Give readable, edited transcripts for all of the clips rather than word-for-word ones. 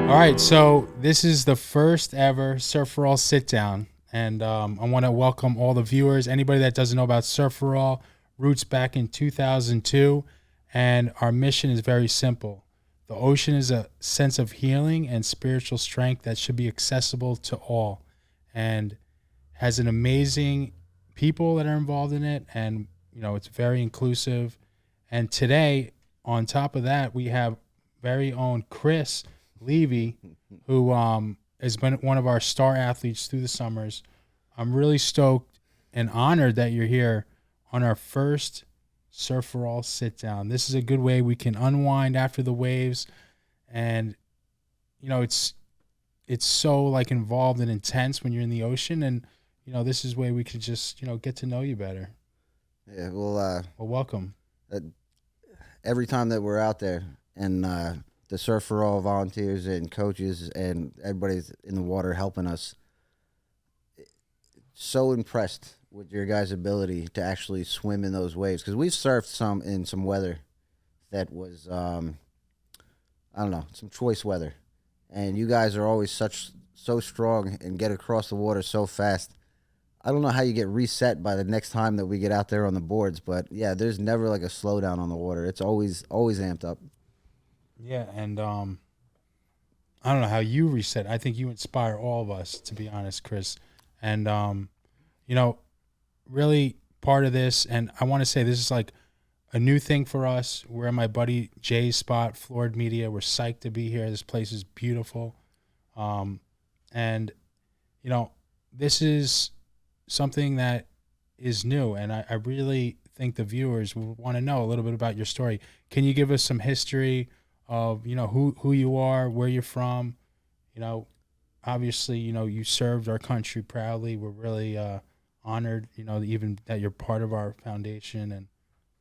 All right, so this is the first ever Surf for All sit down, and I want to welcome all the viewers. Anybody that doesn't know about Surf for All, roots back in 2002, and our mission is very simple. The ocean is a sense of healing and spiritual strength that should be accessible to all, and has an amazing people that are involved in it, and it's very inclusive. And today, on top of that, we have very own Chris Levi, who has been one of our star athletes through the summers. I'm really stoked and honored that you're here on our first Surf for All sit down. This is a good way we can unwind after the waves, and it's so like involved and intense when you're in the ocean, and this is a way we could just get to know you better. Yeah, Well, welcome. uh, every time that we're out there and the Surf for All volunteers and coaches and everybody's in the water helping us, so impressed with your guys' ability to actually swim in those waves because we've surfed some in some weather that was I don't know, some choice weather, and you guys are always so strong and get across the water so fast. I don't know how you get reset by the next time that we get out there on the boards, but yeah, there's never like a slowdown on the water. It's always amped up. Yeah, and I don't know how you reset. I think you inspire all of us, to be honest, Chris. And you know, really part of this, and I want to say this is like a new thing for us. We're at my buddy Jay's spot, Florid Media. We're psyched to be here. This place is beautiful, um, and you know, this is something that is new, and I really think the viewers will want to know a little bit about your story. Can you give us some history of who you are, where you're from? You know, obviously, you served our country proudly. We're really honored, even that you're part of our foundation, and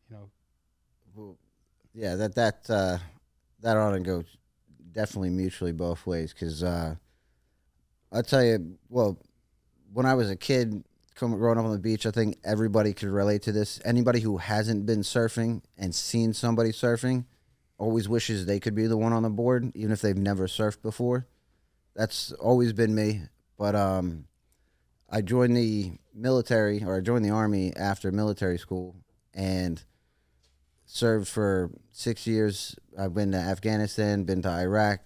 you know, Well, yeah, that honor goes definitely mutually both ways because I'll tell you, well, when I was a kid, growing up on the beach, I think everybody could relate to this. Anybody who hasn't been surfing and seen somebody surfing always wishes they could be the one on the board, even if they've never surfed before. That's always been me. But I joined the military, or I joined the army after military school, and served for 6 years. I've been to Afghanistan, been to Iraq,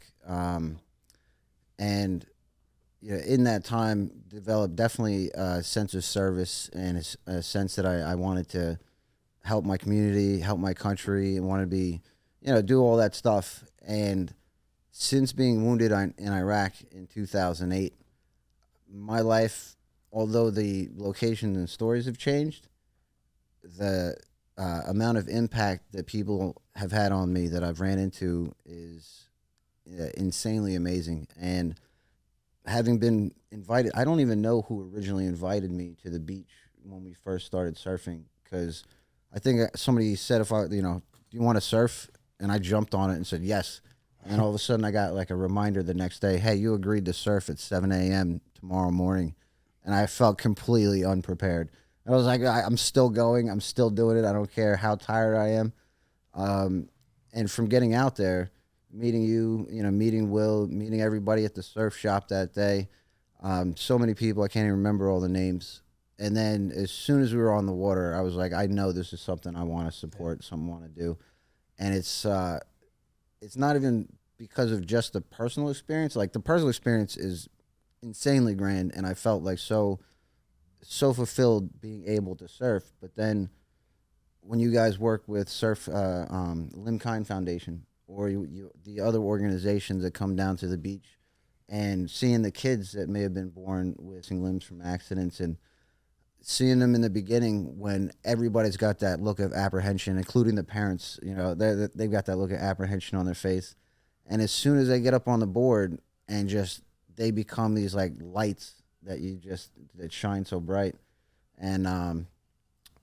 and in that time, developed definitely a sense of service and a sense that I wanted to help my community, help my country, and want to be, do all that stuff. And since being wounded in Iraq in 2008, my life, although the locations and stories have changed, the amount of impact that people have had on me that I've ran into is insanely amazing. And having been invited, I don't even know who originally invited me to the beach when we first started surfing because I think somebody said, if do you want to surf? And I jumped on it and said yes. And then all of a sudden I got like a reminder the next day, hey, you agreed to surf at 7 a.m. tomorrow morning. And I felt completely unprepared. I was like, I'm still going. I'm still doing it. I don't care how tired I am. Um, and from getting out there, meeting you, meeting Will, meeting everybody at the surf shop that day. So many people, I can't even remember all the names. And then as soon as we were on the water, I was like, I know this is something I want to support, something I want to do. And it's not even because of just the personal experience. Like the personal experience is insanely grand, and I felt like so fulfilled being able to surf. But then when you guys work with Limkine Foundation or the other organizations that come down to the beach and seeing the kids that may have been born with missing limbs from accidents and seeing them in the beginning when everybody's got that look of apprehension, including the parents, they've got that look of apprehension on their face. And as soon as they get up on the board and just they become these like lights that shine so bright. And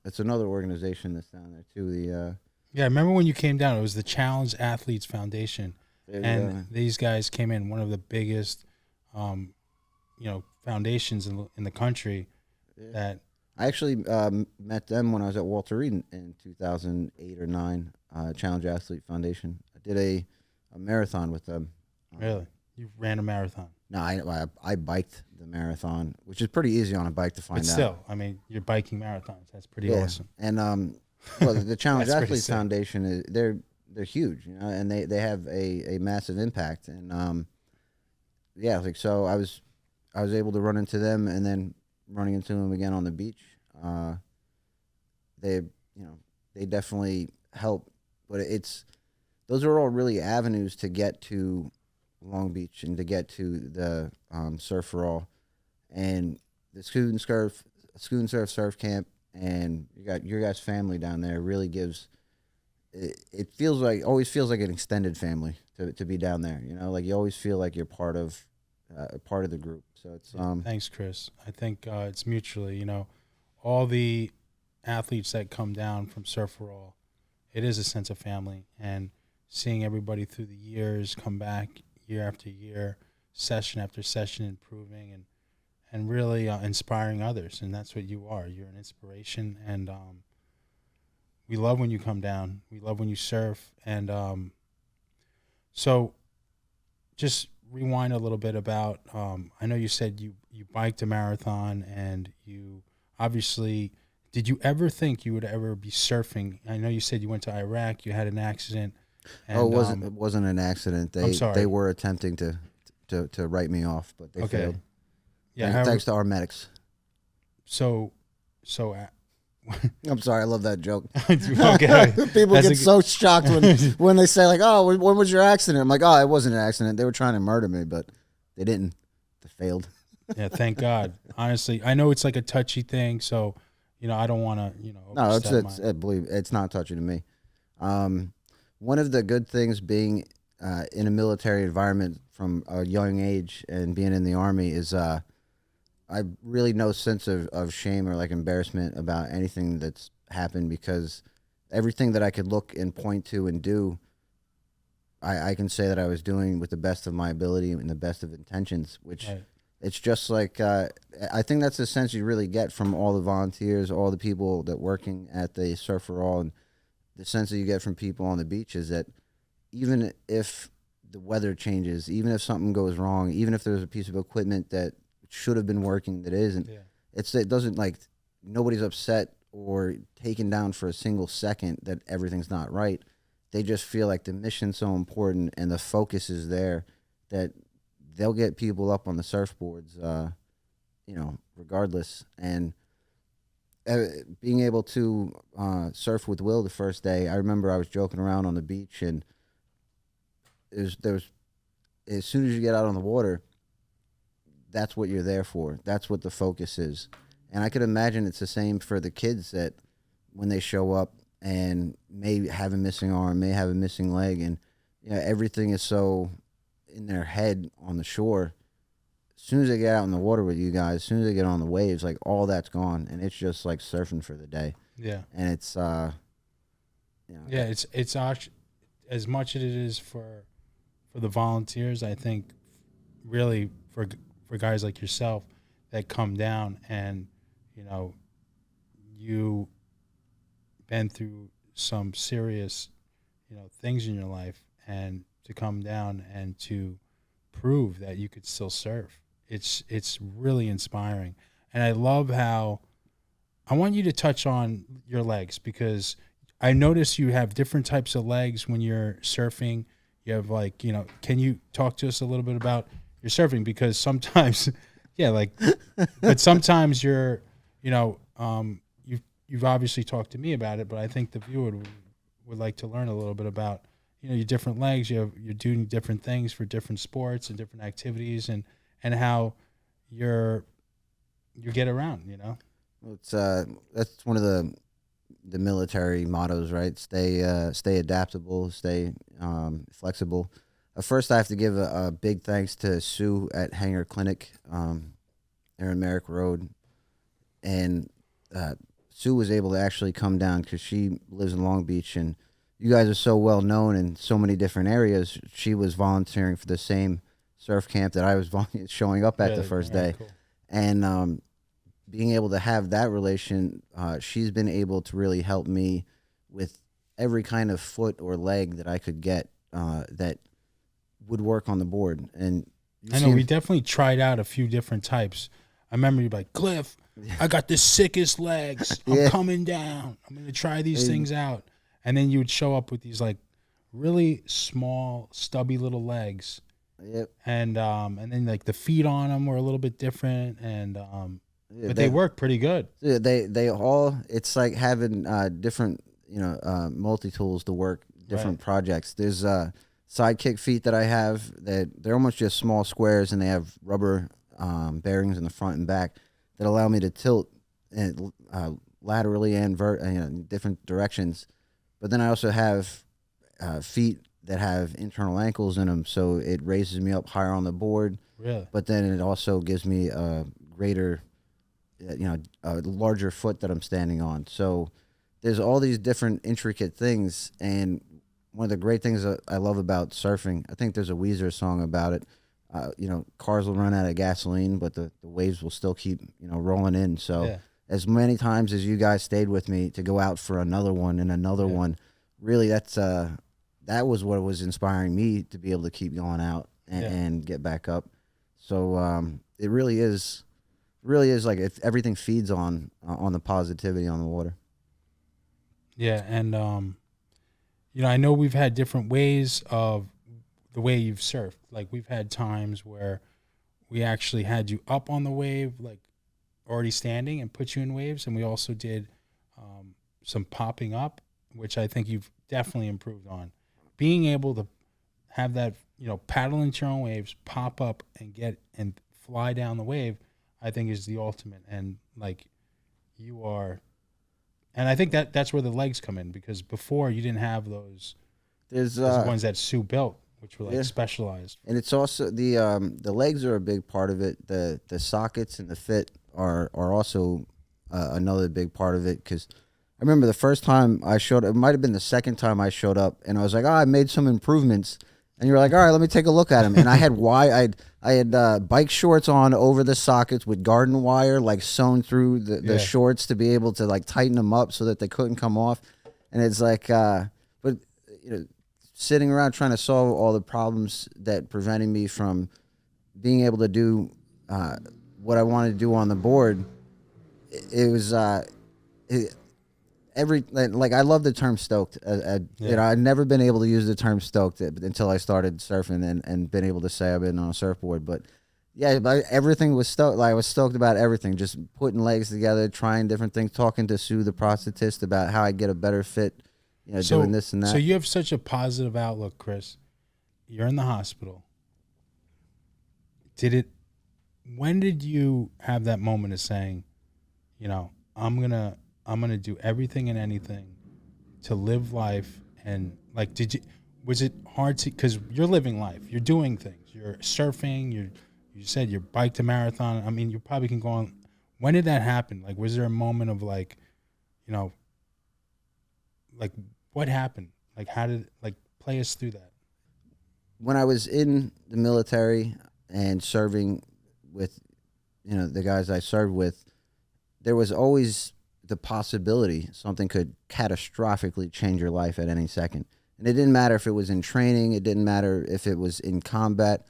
it's another organization that's down there too. yeah. I remember when you came down. It was the Challenge Athletes Foundation, There you and go. these guys came in, one of the biggest, foundations in the country. Yeah. That I actually met them when I was at Walter Reed in 2008 or 9. Challenge Athlete Foundation. I did a marathon with them. Um, really. You ran a marathon. No, I biked the marathon, which is pretty easy on a bike to find But out. still, I mean, you're biking marathons. That's pretty awesome. And well, the Challenge That's pretty Athletes sick. Foundation is they're huge, you know, and they have a massive impact. And yeah, like so I was able to run into them, and then running into them again on the beach. They they definitely help, but it's those are all really avenues to get to Long Beach and to get to the Surf for All and the Skudin Surf Camp, and you got your guys' family down there. Really gives it feels like always feels like an extended family to be down there. You know, like you always feel like you're part of the group. So it's Thanks, Chris. I think it's mutually. All the athletes that come down from Surf for All, it is a sense of family, and seeing everybody through the years come back year after year, session after session, improving and really inspiring others. And that's what you are. You're an inspiration, and we love when you come down. We love when you surf. And so just rewind a little bit about, I know you said you biked a marathon, and you obviously, did you ever think you would ever be surfing? I know you said you went to Iraq, you had an accident. And, it wasn't an accident. I'm sorry. They were attempting to write me off, but they failed. Yeah, Thanks to our medics. So I'm sorry, I love that joke. okay. People get so shocked when they say like, "Oh, when was your accident?" I'm like, "Oh, it wasn't an accident. They were trying to murder me, but they didn't. They failed." Yeah, thank God. Honestly, I know it's like a touchy thing, so I don't want to No, it's not touchy to me. One of the good things being in a military environment from a young age and being in the Army is I really no sense of shame or like embarrassment about anything that's happened, because everything that I could look and point to and do, I can say that I was doing with the best of my ability and the best of intentions, which Right. it's just like I think that's the sense you really get from all the volunteers, all the people that working at the Surf for All, and the sense that you get from people on the beach is that even if the weather changes, even if something goes wrong, even if there's a piece of equipment that should have been working that isn't, Yeah. it doesn't, like, nobody's upset or taken down for a single second that everything's not right. They just feel like the mission's so important and the focus is there that they'll get people up on the surfboards, regardless. And being able to surf with Will the first day, I remember I was joking around on the beach, and there was as soon as you get out on the water, that's what you're there for. That's what the focus is. And I could imagine it's the same for the kids that when they show up and may have a missing arm, may have a missing leg, and everything is so in their head on the shore. As soon as they get out in the water with you guys, as soon as they get on the waves, like all that's gone, and it's just like surfing for the day. Yeah. And it's it's as much as it is for the volunteers. I think really for guys like yourself that come down and you been through some serious things in your life, and to come down and to prove that you could still surf. It's really inspiring. And I love how I want you to touch on your legs, because I notice you have different types of legs when you're surfing. You have can you talk to us a little bit about your surfing? Because sometimes, but sometimes you're, you've obviously talked to me about it, but I think the viewer would like to learn a little bit about, your different legs. You're doing different things for different sports and different activities, and how you get around, Well, it's that's one of the military mottos, right? Stay adaptable, stay flexible. First, I have to give a big thanks to Sue at Hangar Clinic, there in Merrick Road, and Sue was able to actually come down because she lives in Long Beach, and you guys are so well known in so many different areas. She was volunteering for the same surf camp that I was showing up at the first day, cool. And being able to have that relation, she's been able to really help me with every kind of foot or leg that I could get that would work on the board. And I know we definitely tried out a few different types. I remember you like, Cliff, I got the sickest legs. I'm coming down. I'm gonna try these things out. And then you would show up with these like really small, stubby little legs. Yep. And then like the feet on them were a little bit different, and but they work pretty good. Yeah, they all, it's like having different, multi tools to work different projects. There's sidekick feet that I have that they're almost just small squares, and they have rubber bearings in the front and back that allow me to tilt and laterally and in different directions. But then I also have feet that have internal ankles in them, so it raises me up higher on the board. Really? But then it also gives me a greater, a larger foot that I'm standing on. So there's all these different intricate things, and one of the great things that I love about surfing, I think there's a Weezer song about it. Cars will run out of gasoline, but the waves will still keep, rolling in. So as many times as you guys stayed with me to go out for another one and another one, really that was what was inspiring me to be able to keep going out and get back up. So it really is like if everything feeds on the positivity on the water. Yeah, and I know we've had different ways of the way you've surfed. Like we've had times where we actually had you up on the wave, like already standing, and put you in waves, and we also did some popping up, which I think you've definitely improved on. Being able to have that, paddle into your own waves, pop up and get and fly down the wave, I think is the ultimate. And like you are, and I think that's where the legs come in, because before you didn't have those. There's ones that Sue built, which were like specialized. And it's also the legs are a big part of it. The sockets and the fit are also another big part of it, because I remember the first time I showed up, it might have been the second time I showed up, and I was like, I made some improvements. And you were like, all right, let me take a look at them. And I had I had bike shorts on over the sockets with garden wire like sewn through the shorts to be able to like tighten them up so that they couldn't come off. And it's like, but sitting around trying to solve all the problems that prevented me from being able to do what I wanted to do on the board, it was I love the term stoked. I'd never been able to use the term stoked until I started surfing and been able to say I've been on a surfboard. But everything was stoked. Like I was stoked about everything, just putting legs together, trying different things, talking to Sue, the prosthetist, about how I get a better fit, doing this and that. So you have such a positive outlook, Chris. You're in the hospital. When did you have that moment of saying, I'm gonna do everything and anything to live life? And like, was it hard to, because you're living life, you're doing things, you're surfing, you said your bike to marathon. I mean, you probably can go on. When did that happen? Like, was there a moment of like, like what happened? Like, how did, like, play us through that? When I was in the military and serving with, the guys I served with, there was always the possibility something could catastrophically change your life at any second. And it didn't matter if it was in training. It didn't matter if it was in combat.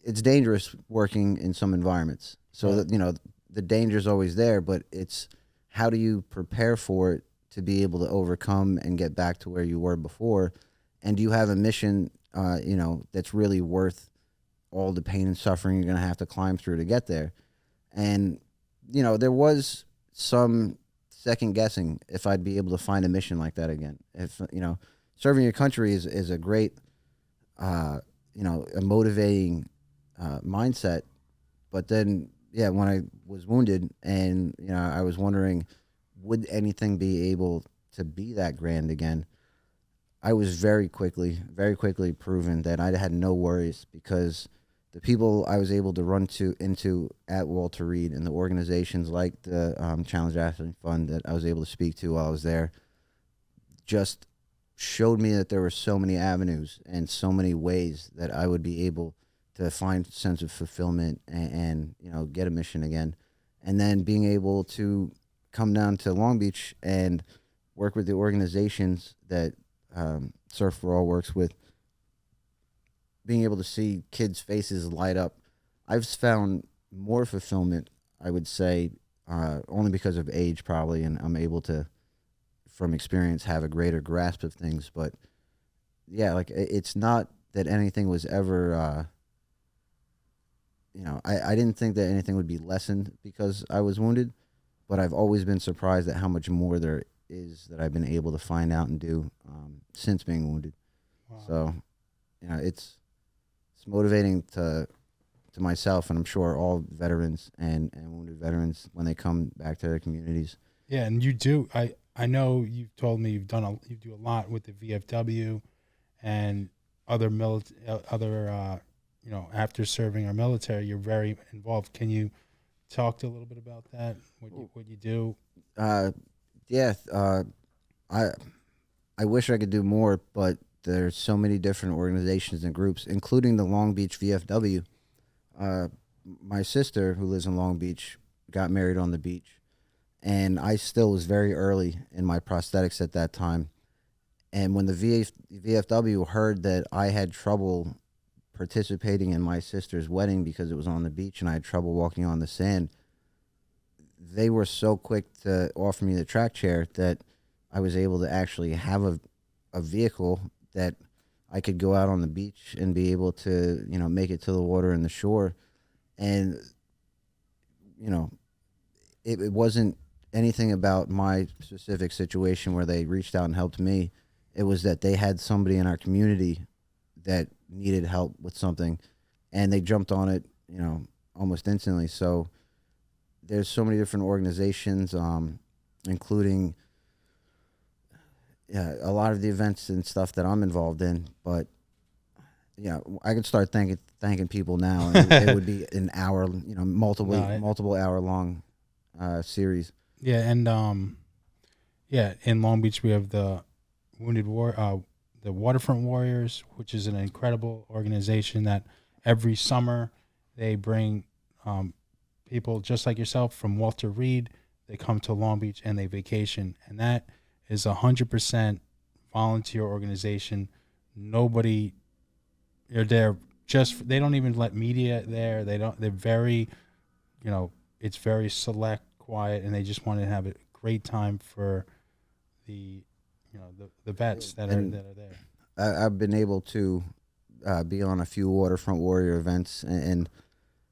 It's dangerous working in some environments. So, that, the danger is always there, but it's how do you prepare for it to be able to overcome and get back to where you were before? And do you have a mission, that's really worth all the pain and suffering you're going to have to climb through to get there? And, there was some second guessing if I'd be able to find a mission like that again. If, serving your country is a great, a motivating mindset. But then, when I was wounded and, I was wondering, would anything be able to be that grand again? I was very quickly proven that I had no worries, because the people I was able to run into at Walter Reed and the organizations like the Challenge Athlete Fund that I was able to speak to while I was there just showed me that there were so many avenues and so many ways that I would be able to find a sense of fulfillment and get a mission again. And then being able to come down to Long Beach and work with the organizations that Surf for All works with, being able to see kids' faces light up, I've found more fulfillment, I would say, only because of age probably, and I'm able to, from experience, have a greater grasp of things. But yeah, like it's not that anything was ever, I didn't think that anything would be lessened because I was wounded, but I've always been surprised at how much more there is that I've been able to find out and do since being wounded. Wow. So, it's motivating to myself, and I'm sure all veterans and wounded veterans when they come back to their communities. Yeah, and you do. I know you've told me you do a lot with the VFW and other after serving our military, you're very involved. Can you talk a little bit about that? What you do? Yeah, I wish I could do more, but there's so many different organizations and groups, including the Long Beach VFW. My sister, who lives in Long Beach, got married on the beach, and I still was very early in my prosthetics at that time. And when the VFW heard that I had trouble participating in my sister's wedding because it was on the beach and I had trouble walking on the sand, they were so quick to offer me the track chair that I was able to actually have a vehicle that I could go out on the beach and be able to, make it to the water and the shore. And, it wasn't anything about my specific situation where they reached out and helped me. It was that they had somebody in our community that needed help with something, and they jumped on it, almost instantly. So there's so many different organizations, including a lot of the events and stuff that I'm involved in. But I could start thanking people now, and it would be an hour, multiple hour long series. Yeah, and in Long Beach we have the the Waterfront Warriors, which is an incredible organization that every summer they bring people just like yourself from Walter Reed. They come to Long Beach and they vacation, and that is 100% volunteer organization. Nobody, they're there they don't even let media there. They're very, it's very select, quiet, and they just want to have a great time for the vets that are there. I've been able to be on a few Waterfront Warrior events, and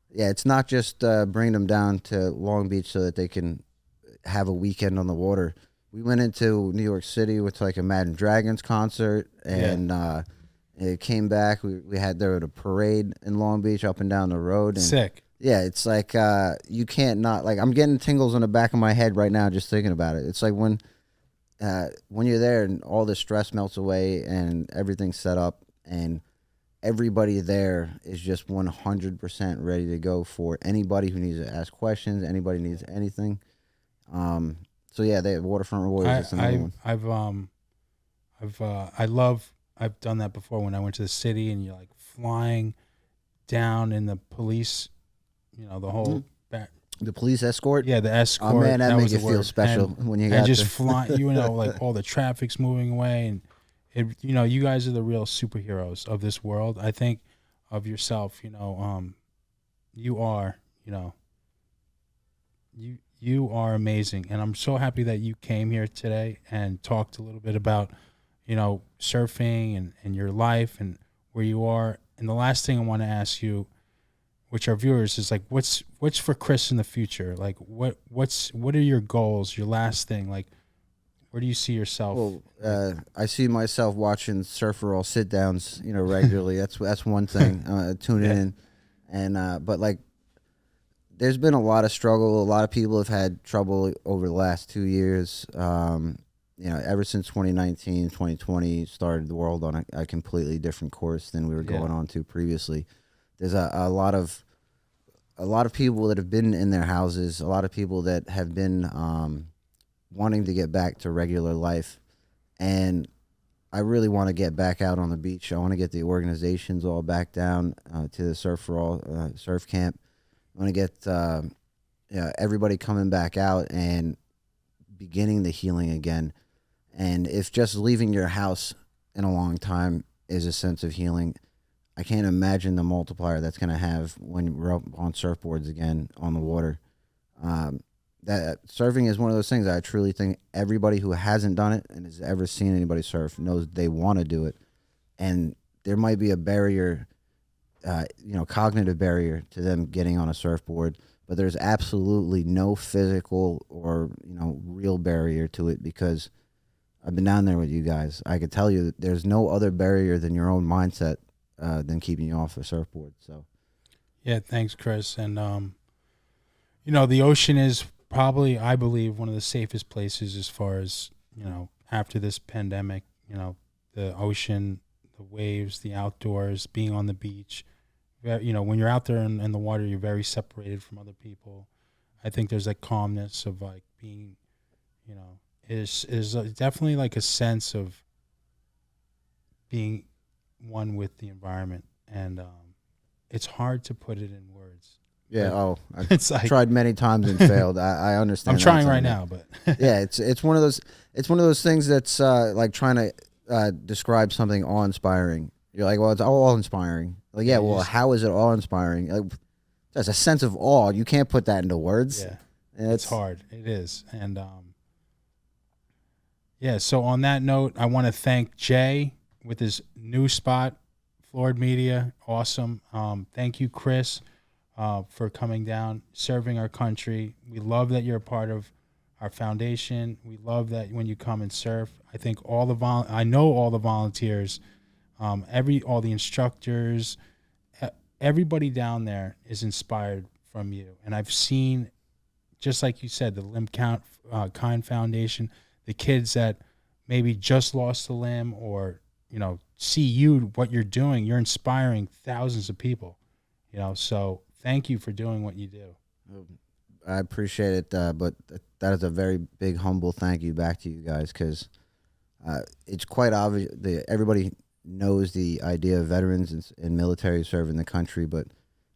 yeah, it's not just bringing them down to Long Beach so that they can have a weekend on the water. We went into New York City with like a Imagine Dragons concert, and it came back. We had there at a parade in Long Beach up and down the road. And sick. Yeah, it's like you can't not, like, I'm getting tingles on the back of my head right now just thinking about it. It's like when you're there and all the stress melts away and everything's set up and everybody there is just 100% ready to go for anybody who needs to ask questions, anybody needs anything. So yeah, they have Waterfront Warriors. That's another one. I've done that before when I went to the city and you're like flying down in the police, the whole back. The police escort? Yeah, the escort. Oh man, that makes you feel special when you got and just flying, like all the traffic's moving away, and you guys are the real superheroes of this world. I think of yourself, you are, you are amazing, and I'm so happy that you came here today and talked a little bit about, surfing and your life and where you are. And the last thing I want to ask you, which our viewers, is like, what's for Chris in the future? Like, what are your goals? Your last thing, like, where do you see yourself? Well, I see myself watching Surfer All sit downs, regularly. That's one thing. Tune in, and but like, there's been a lot of struggle. A lot of people have had trouble over the last 2 years. Ever since 2019, 2020 started the world on a completely different course than we were going on to previously. There's a lot of people that have been in their houses, a lot of people that have been wanting to get back to regular life, and I really want to get back out on the beach. I want to get the organizations all back down to the Surf for All surf camp. I want to get everybody coming back out and beginning the healing again. And if just leaving your house in a long time is a sense of healing, I can't imagine the multiplier that's going to have when we're up on surfboards again on the water. That surfing is one of those things that I truly think everybody who hasn't done it and has ever seen anybody surf knows they want to do it. And there might be a barrier, cognitive barrier to them getting on a surfboard, but there's absolutely no physical or, real barrier to it, because I've been down there with you guys. I could tell you that there's no other barrier than your own mindset than keeping you off a surfboard. So, yeah, thanks, Chris. And the ocean is probably, I believe, one of the safest places as far as after this pandemic. The ocean, the waves, the outdoors, being on the beach. When you're out there in the water, you're very separated from other people. I think there's a calmness of like being, is definitely like a sense of being one with the environment, and it's hard to put it in words. Yeah. It's like, tried many times and failed. I understand. I'm trying right now, but yeah, it's one of those things that's like trying to describe something awe-inspiring. You're like, well, it's all inspiring. Like, yeah, well, how is it awe-inspiring? Like, there's a sense of awe. You can't put that into words. Yeah, it's hard. It is, and yeah. So on that note, I want to thank Jay with his new spot, Florid Media. Awesome. Thank you, Chris, for coming down, serving our country. We love that you're a part of our foundation. We love that when you come and surf. I think I know all the volunteers, all the instructors, everybody down there is inspired from you. And I've seen, just like you said, the Limb Kind Foundation, the kids that maybe just lost a limb or, see what you're doing. You're inspiring thousands of people, so thank you for doing what you do. I appreciate it, but that is a very big, humble thank you back to you guys, because it's quite obvious that everybody knows the idea of veterans and military serving the country, but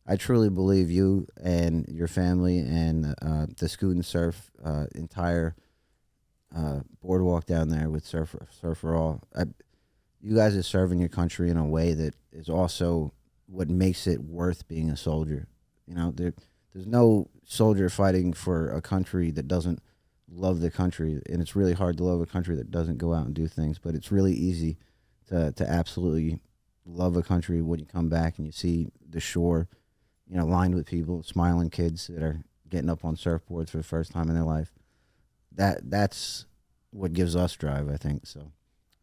I truly believe you and your family and the Skudin Surf entire boardwalk down there with Surf for All. You guys are serving your country in a way that is also what makes it worth being a soldier. There's no soldier fighting for a country that doesn't love the country, and it's really hard to love a country that doesn't go out and do things, but it's really easy to absolutely love a country when you come back and you see the shore, lined with people, smiling kids that are getting up on surfboards for the first time in their life. That's what gives us drive, I think. So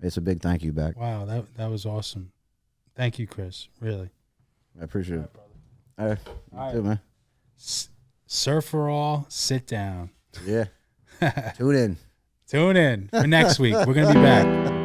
it's a big thank you back. Wow, that was awesome. Thank you, Chris. Really. I appreciate it. All right, All right. Too, man. Surf for All, sit down. Yeah. Tune in for next week. We're going to be back.